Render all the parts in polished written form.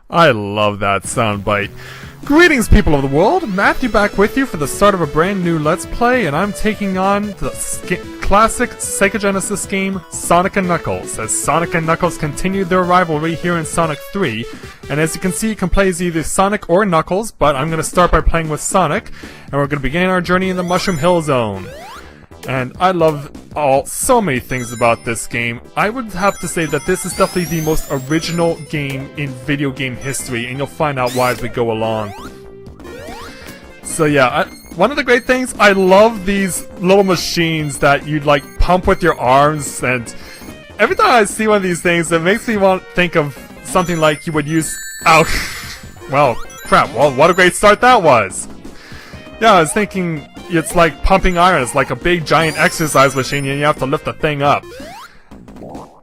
I love that soundbite. Greetings, people of the world! Matthew back with you for the start of a brand new Let's Play, and I'm taking on the classic Sega Genesis game, Sonic and Knuckles, as Sonic and Knuckles continue their rivalry here in Sonic 3. And as you can see, you can play as either Sonic or Knuckles, but I'm going to start by playing with Sonic, and we're going to begin our journey in the Mushroom Hill Zone. And I love so many things about this game. I would have to say that this is definitely the most original game in video game history, and you'll find out why as we go along. So yeah, one of the great things, I love these little machines that you'd like pump with your arms, and every time I see one of these things, it makes me want to think of something like you would use... Ouch! Well, crap, well, what a great start that was! Yeah, I was thinking... It's like pumping iron. It's like a big giant exercise machine and you have to lift the thing up.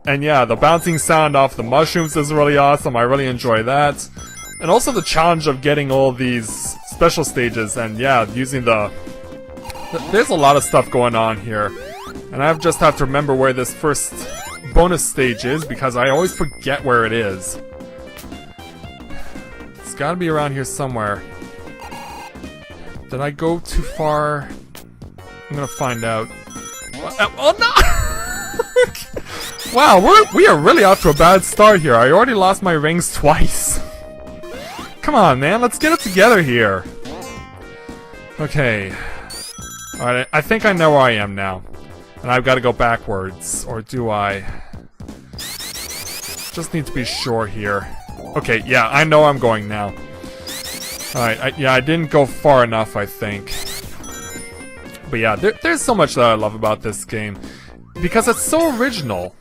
And yeah, the bouncing sound off the mushrooms is really awesome. I really enjoy that. And also the challenge of getting all these special stages and yeah, using there's a lot of stuff going on here. And I just have to remember where this first bonus stage is because I always forget where it is. It's gotta be around here somewhere. Did I go too far? I'm gonna find out. Oh no! Wow, we are really off to a bad start here. I already lost my rings twice. Come on, man, let's get it together here. Okay. Alright, I think I know where I am now. And I've got to go backwards. Or do I? Just need to be sure here. Okay, yeah, I know I'm going now. Alright, yeah, I didn't go far enough, I think. But yeah, there's so much that I love about this game. Because it's so original.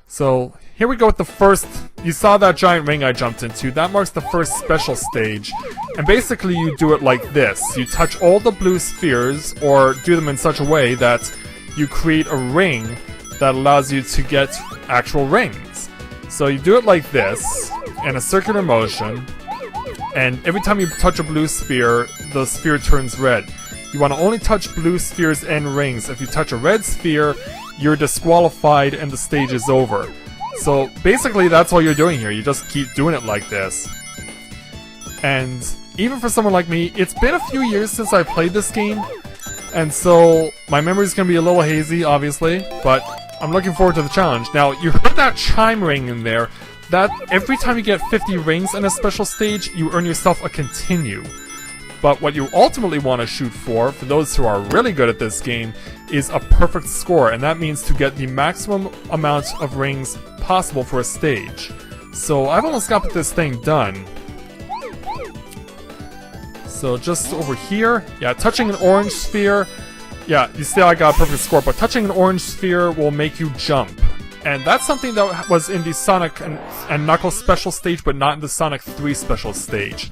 So, here we go with the first... You saw that giant ring I jumped into. That marks the first special stage. And basically you do it like this. You touch all the blue spheres, or do them in such a way that you create a ring that allows you to get actual rings. So you do it like this, in a circular motion. And every time you touch a blue sphere, the sphere turns red. You want to only touch blue spheres and rings. If you touch a red sphere, you're disqualified and the stage is over. So basically that's all you're doing here. You just keep doing it like this. And even for someone like me, it's been a few years since I played this game. And so my memory's going to be a little hazy, obviously. But I'm looking forward to the challenge. Now, you heard that chime ring in there. That every time you get 50 rings in a special stage, you earn yourself a continue. But what you ultimately want to shoot for those who are really good at this game, is a perfect score, and that means to get the maximum amount of rings possible for a stage. So I've almost got this thing done. So just over here, yeah, touching an orange sphere, yeah, you see I got a perfect score, but touching an orange sphere will make you jump. And that's something that was in the Sonic and Knuckles special stage, but not in the Sonic 3 special stage.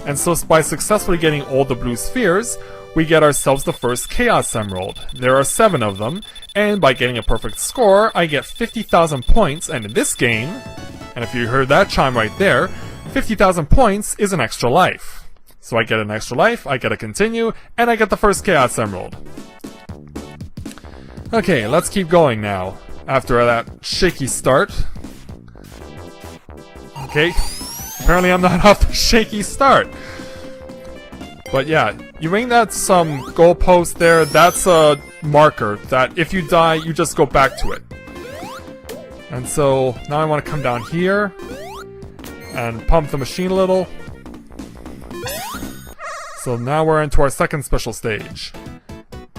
And so by successfully getting all the blue spheres, we get ourselves the first Chaos Emerald. There are 7 of them, and by getting a perfect score, I get 50,000 points, and in this game, and if you heard that chime right there, 50,000 points is an extra life. So I get an extra life, I get a continue, and I get the first Chaos Emerald. Okay, let's keep going now. After that shaky start. Okay, apparently I'm not off the shaky start. But yeah, you ring that some goalpost there, that's a marker that if you die, you just go back to it. And so, now I want to come down here and pump the machine a little. So now we're into our second special stage.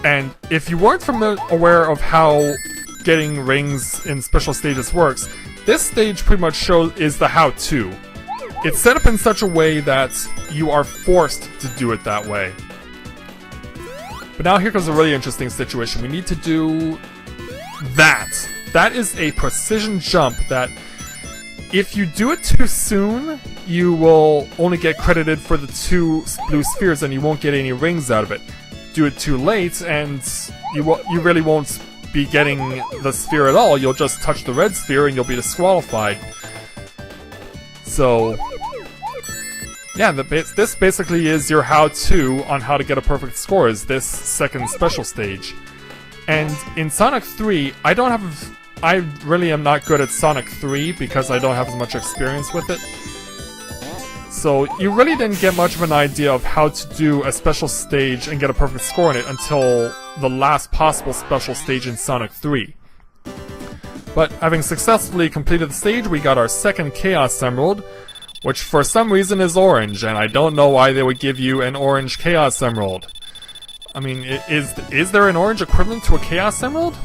And if you weren't aware of how getting rings in special stages works, this stage pretty much is the how-to. It's set up in such a way that you are forced to do it that way. But now here comes a really interesting situation. We need to do that. That is a precision jump that if you do it too soon, you will only get credited for the 2 blue spheres and you won't get any rings out of it. Do it too late and you really won't be getting the sphere at all. You'll just touch the red sphere and you'll be disqualified. So yeah, this basically is your how-to on how to get a perfect score, is this second special stage. And in Sonic 3, I don't have I really am not good at Sonic 3 because I don't have as much experience with it. So you really didn't get much of an idea of how to do a special stage and get a perfect score in it until the last possible special stage in Sonic 3. But having successfully completed the stage, we got our second Chaos Emerald, which for some reason is orange, and I don't know why they would give you an orange Chaos Emerald. I mean, is there an orange equivalent to a Chaos Emerald?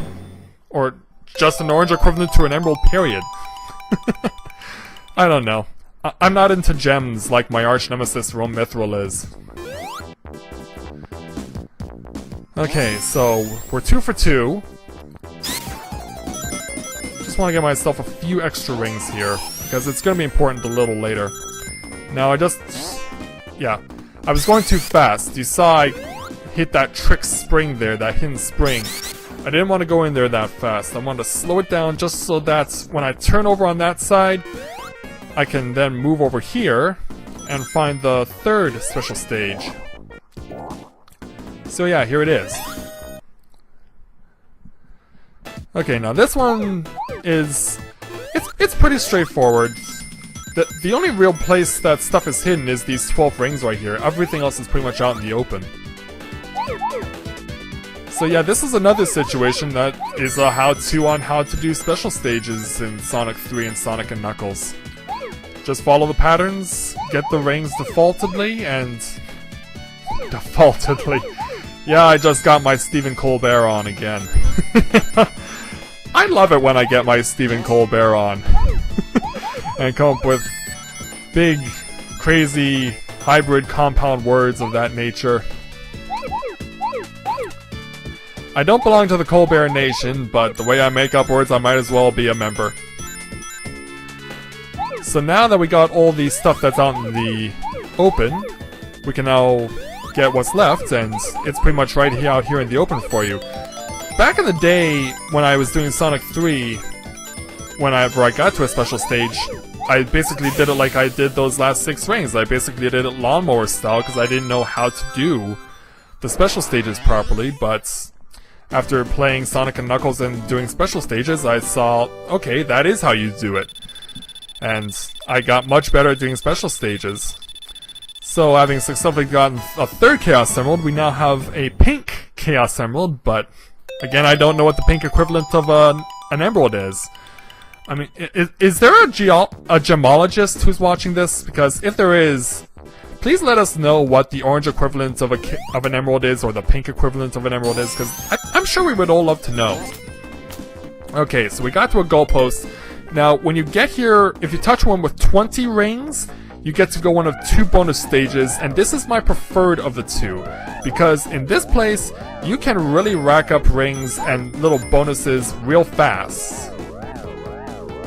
Or just an orange equivalent to an emerald, period? I don't know. I'm not into gems like my arch nemesis Rome Mithril is. Okay, so we're 2 for 2. Just want to get myself a few extra rings here, because it's going to be important a little later. Now yeah, I was going too fast. You saw I hit that trick spring there, that hidden spring. I didn't want to go in there that fast. I wanted to slow it down just so that when I turn over on that side, I can then move over here and find the third special stage. So yeah, here it is. Okay, now this one is... It's pretty straightforward. The only real place that stuff is hidden is these 12 rings right here. Everything else is pretty much out in the open. So yeah, this is another situation that is a how-to on how to do special stages in Sonic 3 and Sonic and Knuckles. Just follow the patterns, get the rings defaultedly, and... Defaultedly. Yeah, I just got my Stephen Colbert on again. I love it when I get my Stephen Colbert on. And come up with big, crazy, hybrid compound words of that nature. I don't belong to the Colbert Nation, but the way I make up words, I might as well be a member. So now that we got all the stuff that's out in the open, we can now get what's left, and it's pretty much right here, out here in the open for you. Back in the day, when I was doing Sonic 3, whenever I got to a special stage, I basically did it like I did those last 6 rings. I basically did it lawnmower style, because I didn't know how to do the special stages properly, but after playing Sonic and Knuckles and doing special stages, I saw, okay, that is how you do it. And I got much better at doing special stages. So, having successfully gotten a third Chaos Emerald, we now have a pink Chaos Emerald, but again, I don't know what the pink equivalent of an emerald is. I mean, is there a gemologist who's watching this? Because if there is, please let us know what the orange equivalent of an emerald is, or the pink equivalent of an emerald is, because I'm sure we would all love to know. Okay, so we got to a goalpost. Now, when you get here, if you touch one with 20 rings, you get to go one of 2 bonus stages, and this is my preferred of the 2, because in this place, you can really rack up rings and little bonuses real fast.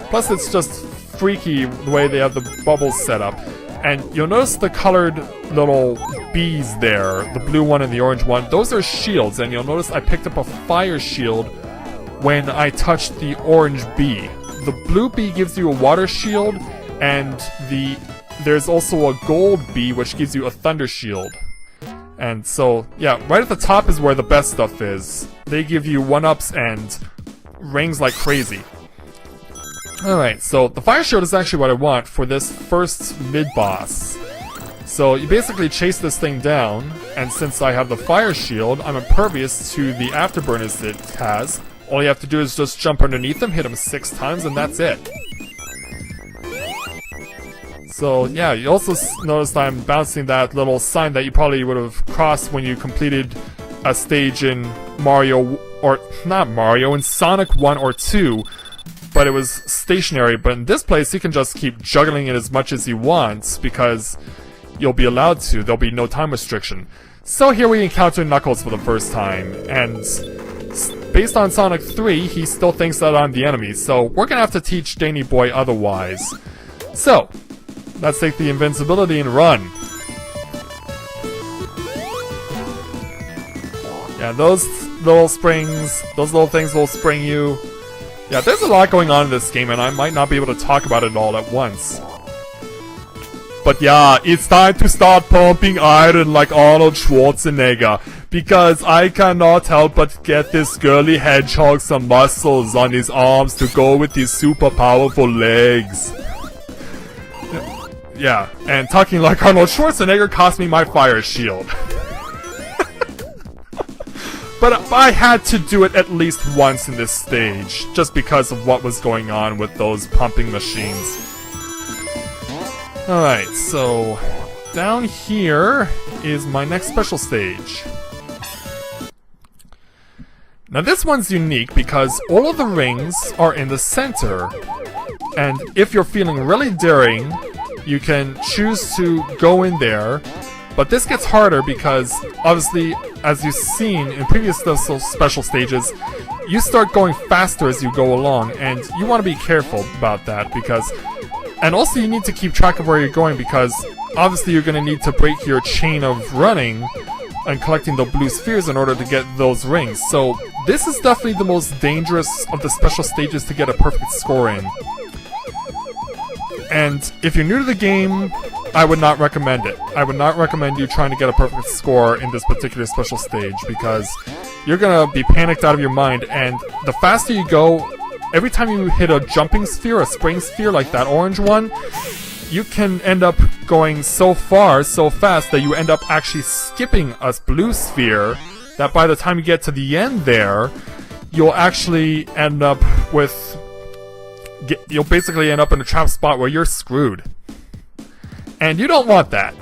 Plus, it's just freaky the way they have the bubbles set up. And you'll notice the colored little bees there, the blue one and the orange one, those are shields, and you'll notice I picked up a fire shield when I touched the orange bee. The blue bee gives you a water shield, and there's also a gold bee which gives you a thunder shield. And so, yeah, right at the top is where the best stuff is. They give you 1-ups and rings like crazy. Alright, so the fire shield is actually what I want for this first mid-boss. So you basically chase this thing down, and since I have the fire shield, I'm impervious to the afterburners it has. All you have to do is just jump underneath them, hit them 6 times, and that's it. So yeah, you also noticed I'm bouncing that little sign that you probably would have crossed when you completed a stage in Mario, or not Mario, in Sonic 1 or 2. But it was stationary, but in this place you can just keep juggling it as much as you want, because you'll be allowed to, there'll be no time restriction. So here we encounter Knuckles for the first time, and based on Sonic 3, he still thinks that I'm the enemy, so we're gonna have to teach Danny Boy otherwise. So, let's take the invincibility and run. Yeah, those little springs, those little things will spring you. Yeah, there's a lot going on in this game, and I might not be able to talk about it all at once. But yeah, it's time to start pumping iron like Arnold Schwarzenegger. because I cannot help but get this girly hedgehog some muscles on his arms to go with his super powerful legs. Yeah, and talking like Arnold Schwarzenegger cost me my fire shield. But I had to do it at least once in this stage, just because of what was going on with those pumping machines. Alright, so down here is my next special stage. Now this one's unique because all of the rings are in the center, and if you're feeling really daring, you can choose to go in there. But this gets harder because, obviously, as you've seen in previous special stages, you start going faster as you go along, and you want to be careful about that because... And also you need to keep track of where you're going because, obviously, you're going to need to break your chain of running and collecting the blue spheres in order to get those rings. So, this is definitely the most dangerous of the special stages to get a perfect score in. And if you're new to the game, I would not recommend it. I would not recommend you trying to get a perfect score in this particular special stage because you're gonna be panicked out of your mind, and the faster you go, every time you hit a jumping sphere, a spring sphere like that orange one, you can end up going so far, so fast that you end up actually skipping a blue sphere that by the time you get to the end there, you'll actually end up with... You'll basically end up in a trap spot where you're screwed. And you don't want that.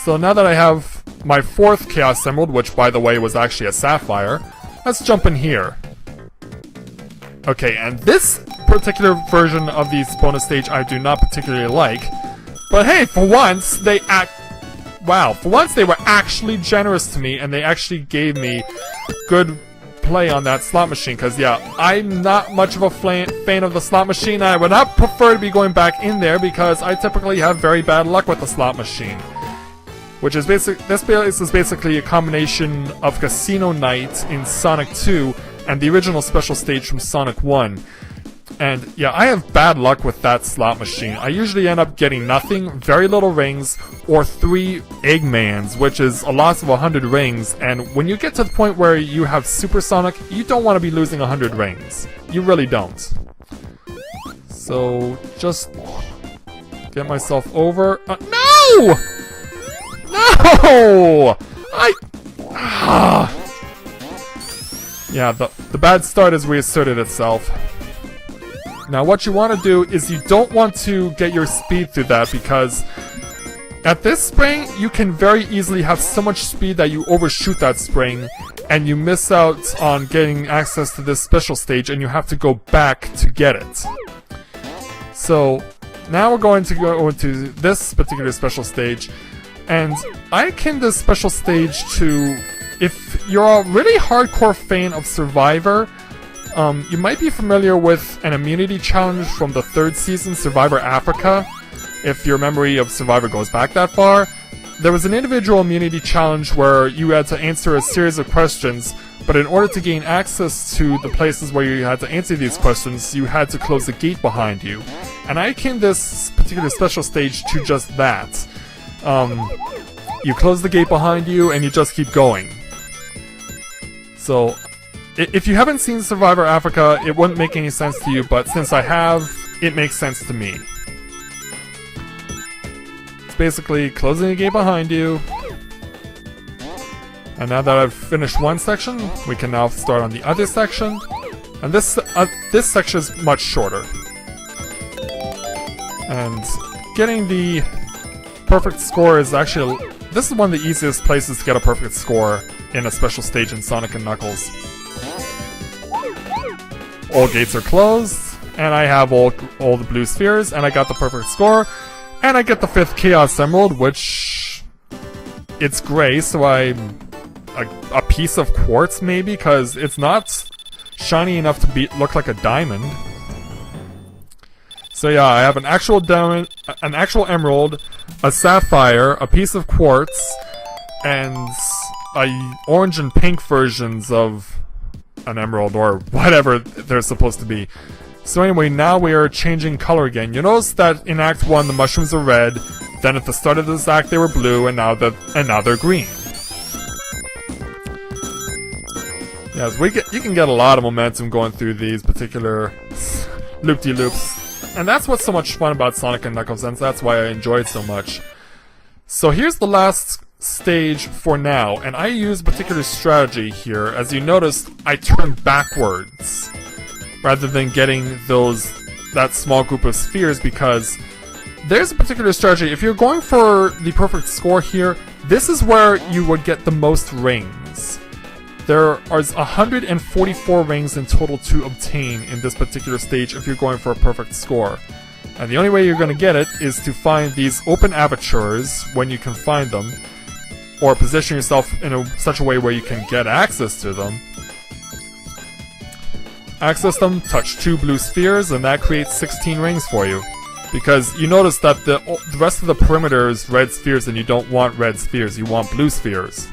So now that I have my fourth Chaos Emerald, which by the way was actually a Sapphire, let's jump in here. Okay, and this particular version of the bonus stage I do not particularly like. But hey, for once, for once they were actually generous to me and they actually gave me good play on that slot machine, because yeah, I'm not much of a fan of the slot machine. I would not prefer to be going back in there because I typically have very bad luck with the slot machine. Which is this is basically a combination of Casino Night in Sonic 2 and the original special stage from Sonic 1. And yeah, I have bad luck with that slot machine. I usually end up getting nothing, very little rings, or 3 Eggmans, which is a loss of 100 rings. And when you get to the point where you have Super Sonic, you don't want to be losing 100 rings. You really don't. So, just get myself over... no! No! Yeah, the bad start has reasserted itself. Now what you want to do is you don't want to get your speed through that because at this spring you can very easily have so much speed that you overshoot that spring and you miss out on getting access to this special stage and you have to go back to get it. So now we're going to go into this particular special stage, and I akin this special stage to, if you're a really hardcore fan of Survivor, you might be familiar with an immunity challenge from the 3rd season, Survivor Africa. If your memory of Survivor goes back that far, there was an individual immunity challenge where you had to answer a series of questions, but in order to gain access to the places where you had to answer these questions, you had to close the gate behind you. And I akin this particular special stage to just that. You close the gate behind you and you just keep going. So, if you haven't seen Survivor Africa, it wouldn't make any sense to you, but since I have, it makes sense to me. It's basically closing the gate behind you. And now that I've finished one section, we can now start on the other section. And this section is much shorter. And getting the perfect score is actually... This is one of the easiest places to get a perfect score in a special stage in Sonic and Knuckles. All gates are closed, and I have all the blue spheres, and I got the perfect score, and I get the 5th Chaos Emerald, which... It's gray, so I'm... A piece of quartz, maybe? Because it's not shiny enough to look like a diamond. So yeah, I have an actual diamond, an actual emerald, a sapphire, a piece of quartz, and orange and pink versions of an emerald, or whatever they're supposed to be. So anyway, now we are changing color again. You notice that in Act 1 the mushrooms are red, then at the start of this act they were blue, and now they're green. Yes, you can get a lot of momentum going through these particular loop-de-loops. And that's what's so much fun about Sonic and Knuckles, and that's why I enjoy it so much. So here's the last stage for now, and I use a particular strategy here. As you noticed, I turn backwards rather than getting that small group of spheres, because there's a particular strategy. If you're going for the perfect score here, this is where you would get the most rings. There are 144 rings in total to obtain in this particular stage if you're going for a perfect score. And the only way you're going to get it is to find these open apertures when you can find them, or position yourself in such a way where you can get access to them. Access them, touch 2 blue spheres, and that creates 16 rings for you. Because you notice that the rest of the perimeter is red spheres, and you don't want red spheres, you want blue spheres.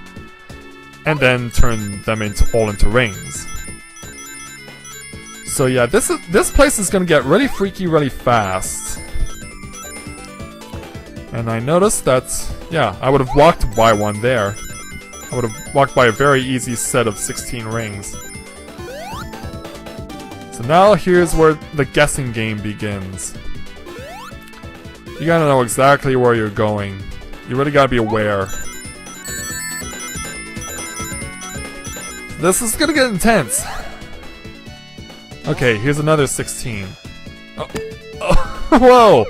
And then turn them all into rings. So yeah, this place is gonna get really freaky really fast. And I noticed that, yeah, I would have walked by one there. I would have walked by a very easy set of 16 rings. So now here's where the guessing game begins. You gotta know exactly where you're going. You really gotta be aware. This is gonna get intense. Okay, here's another 16. Oh. Whoa!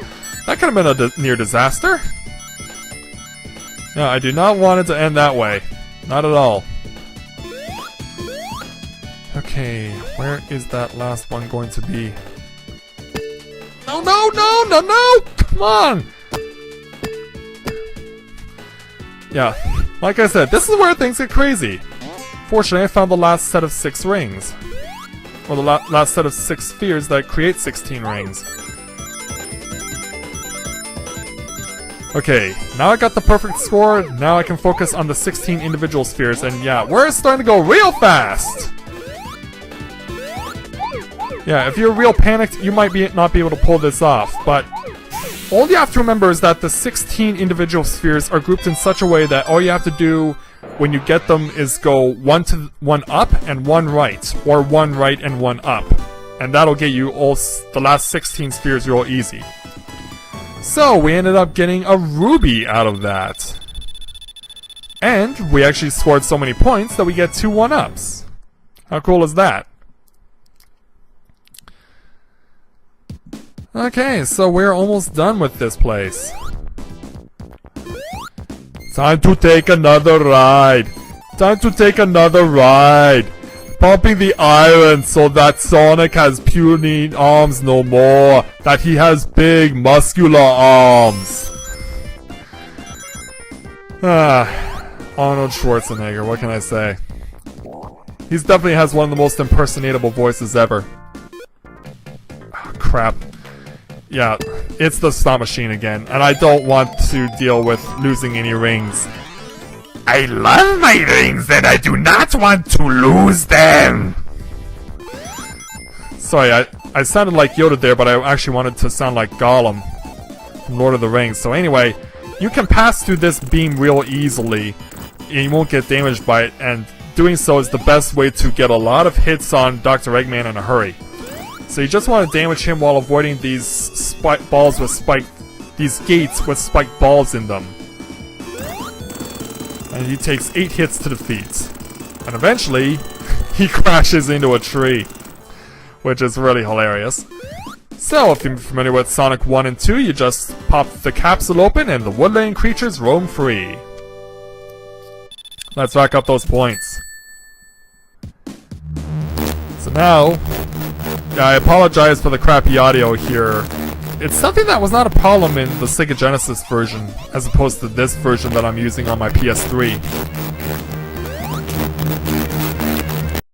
That could have been a near disaster. No, I do not want it to end that way. Not at all. Okay, where is that last one going to be? No, no, no, no, no! Come on! Yeah, like I said, this is where things get crazy. Fortunately, I found the last set of 6 rings. Or the last set of 6 spheres that create 16 rings. Okay, now I got the perfect score, now I can focus on the 16 individual spheres, and yeah, we're starting to go real fast! Yeah, if you're real panicked, you might not be able to pull this off, but all you have to remember is that the 16 individual spheres are grouped in such a way that all you have to do when you get them is go one up and one right, or one right and one up. And that'll get you the last 16 spheres real easy. So, we ended up getting a ruby out of that. And we actually scored so many points that we get 2 1-ups. How cool is that? Okay, so we're almost done with this place. Time to take another ride. Time to take another ride. Pumping the iron so that Sonic has puny arms no more. That he has big muscular arms. Arnold Schwarzenegger, what can I say? He definitely has one of the most impersonatable voices ever. Oh, crap. Yeah, it's the slot machine again, and I don't want to deal with losing any rings. I love my rings and I do not want to lose them! Sorry, I sounded like Yoda there, but I actually wanted to sound like Gollum from Lord of the Rings. So anyway, you can pass through this beam real easily, and you won't get damaged by it, and doing so is the best way to get a lot of hits on Dr. Eggman in a hurry. So you just want to damage him while avoiding these these gates with spiked balls in them. And he takes 8 hits to defeat. And eventually, he crashes into a tree. Which is really hilarious. So, if you're familiar with Sonic 1 and 2, you just pop the capsule open and the woodland creatures roam free. Let's rack up those points. So now, I apologize for the crappy audio here. It's something that was not a problem in the Sega Genesis version, as opposed to this version that I'm using on my PS3.